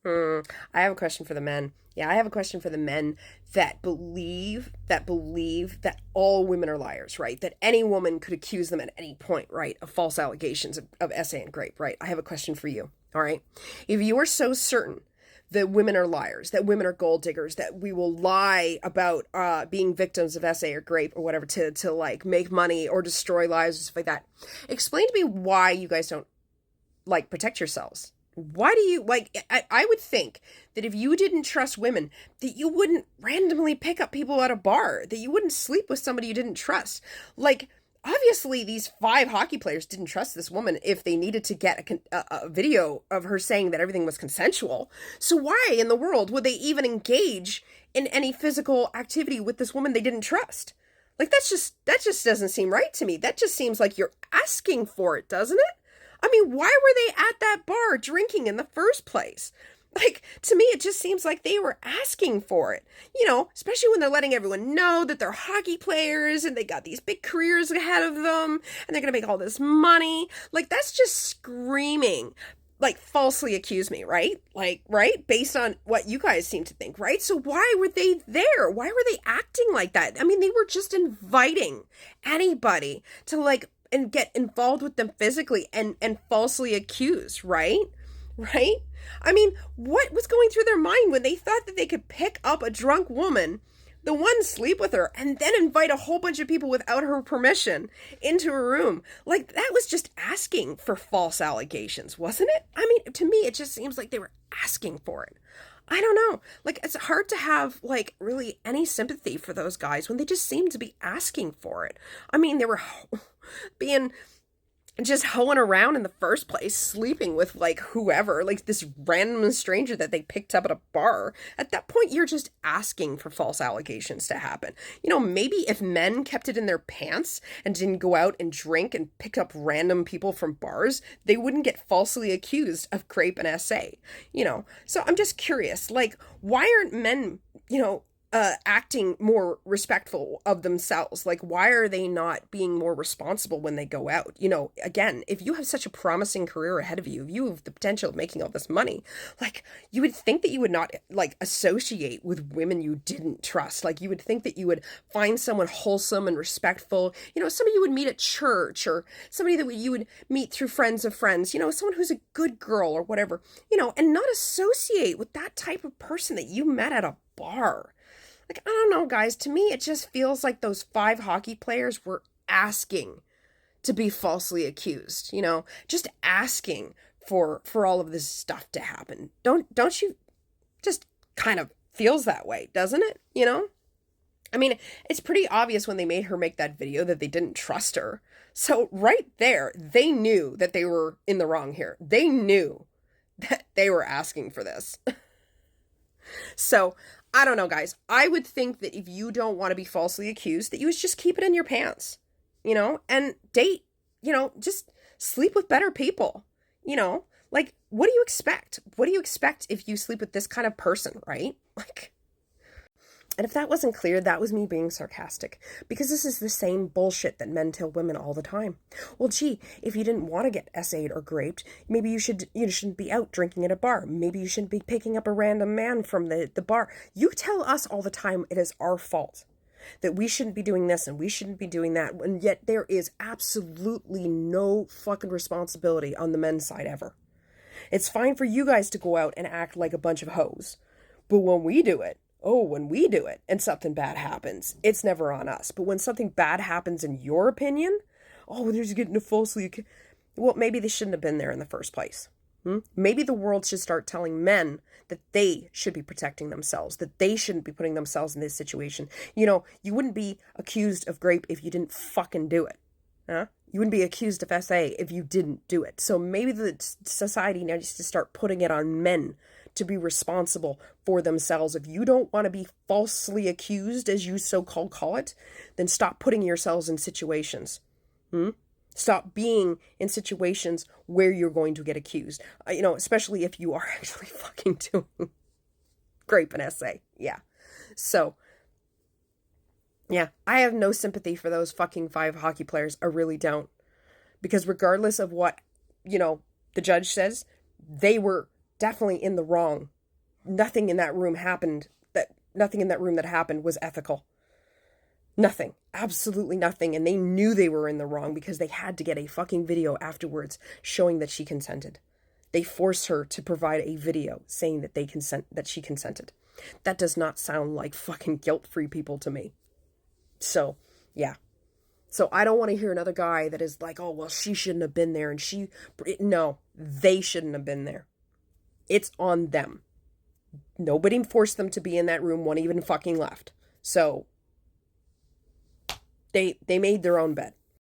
I have a question for the men. Yeah, I have a question for the men that believe that all women are liars, right? That any woman could accuse them at any point, right, of false allegations of SA and grape, right? I have a question for you. All right. If you are so certain that women are liars, that women are gold diggers, that we will lie about being victims of SA or grape or whatever to like make money or destroy lives and stuff like that, explain to me why you guys don't like protect yourselves. Why do you like I would think that if you didn't trust women, that you wouldn't randomly pick up people at a bar, that you wouldn't sleep with somebody you didn't trust. Like, obviously these five hockey players didn't trust this woman if they needed to get a video of her saying that everything was consensual. So why in the world would they even engage in any physical activity with this woman they didn't trust? Like, that just doesn't seem right to me. That just seems like you're asking for it, doesn't it? I mean, why were they at that bar drinking in the first place? Like, to me, it just seems like they were asking for it. You know, especially when they're letting everyone know that they're hockey players and they got these big careers ahead of them and they're going to make all this money. Like, that's just screaming, like, falsely accuse me, right? Like, right? Based on what you guys seem to think, right? So why were they there? Why were they acting like that? I mean, they were just inviting anybody to, like, and get involved with them physically and falsely accuse, right? Right? I mean, what was going through their mind when they thought that they could pick up a drunk woman, the one sleep with her, and then invite a whole bunch of people without her permission into a room? Like, that was just asking for false allegations, wasn't it? I mean, to me, it just seems like they were asking for it. I don't know. Like, it's hard to have, like, really any sympathy for those guys when they just seem to be asking for it. I mean, they were being just hoeing around in the first place, sleeping with, like, whoever, like this random stranger that they picked up at a bar. At that point, you're just asking for false allegations to happen. You know, maybe if men kept it in their pants and didn't go out and drink and pick up random people from bars, they wouldn't get falsely accused of grape and SA, you know? So I'm just curious, like, why aren't men, you know, acting more respectful of themselves? Like, why are they not being more responsible when they go out? You know, again, if you have such a promising career ahead of you, if you have the potential of making all this money, like, you would think that you would not, like, associate with women you didn't trust. Like, you would think that you would find someone wholesome and respectful, you know, somebody you would meet at church, or somebody that you would meet through friends of friends, you know, someone who's a good girl or whatever, you know, and not associate with that type of person that you met at a bar. Like, I don't know, guys. To me, it just feels like those five hockey players were asking to be falsely accused, you know, just asking for all of this stuff to happen. Don't you just kind of feels that way, doesn't it? You know? I mean, it's pretty obvious when they made her make that video that they didn't trust her. So right there, they knew that they were in the wrong here. They knew that they were asking for this. So, I don't know, guys. I would think that if you don't want to be falsely accused, that you would just keep it in your pants, you know, and date, you know, just sleep with better people, you know, like, what do you expect? What do you expect if you sleep with this kind of person, right? Like, and if that wasn't clear, that was me being sarcastic, because this is the same bullshit that men tell women all the time. Well, gee, if you didn't want to get SA'd or graped, maybe you shouldn't be out drinking at a bar. Maybe you shouldn't be picking up a random man from the bar. You tell us all the time it is our fault, that we shouldn't be doing this and we shouldn't be doing that, and yet there is absolutely no fucking responsibility on the men's side ever. It's fine for you guys to go out and act like a bunch of hoes, but when we do it, and something bad happens, it's never on us. But when something bad happens in your opinion, oh, they're just getting a falsely... Well, maybe they shouldn't have been there in the first place. Maybe the world should start telling men that they should be protecting themselves, that they shouldn't be putting themselves in this situation. You know, you wouldn't be accused of grape if you didn't fucking do it. Huh? You wouldn't be accused of SA if you didn't do it. So maybe the society needs to start putting it on men to be responsible for themselves. If you don't want to be falsely accused, as you so-called call it, then stop putting yourselves in situations. Stop being in situations where you're going to get accused. You know, especially if you are actually fucking doing grape and SA. Yeah. So, yeah, I have no sympathy for those fucking five hockey players. I really don't. Because regardless of what, you know, the judge says, they were definitely in the wrong. Nothing in that room that happened was ethical. Nothing. Absolutely nothing. And they knew they were in the wrong because they had to get a fucking video afterwards showing that she consented. They forced her to provide a video saying that she consented. That does not sound like fucking guilt-free people to me. So, yeah. So I don't want to hear another guy that is like, oh, well, she shouldn't have been there. No, they shouldn't have been there. It's on them. Nobody forced them to be in that room. One even fucking left. So they made their own bed.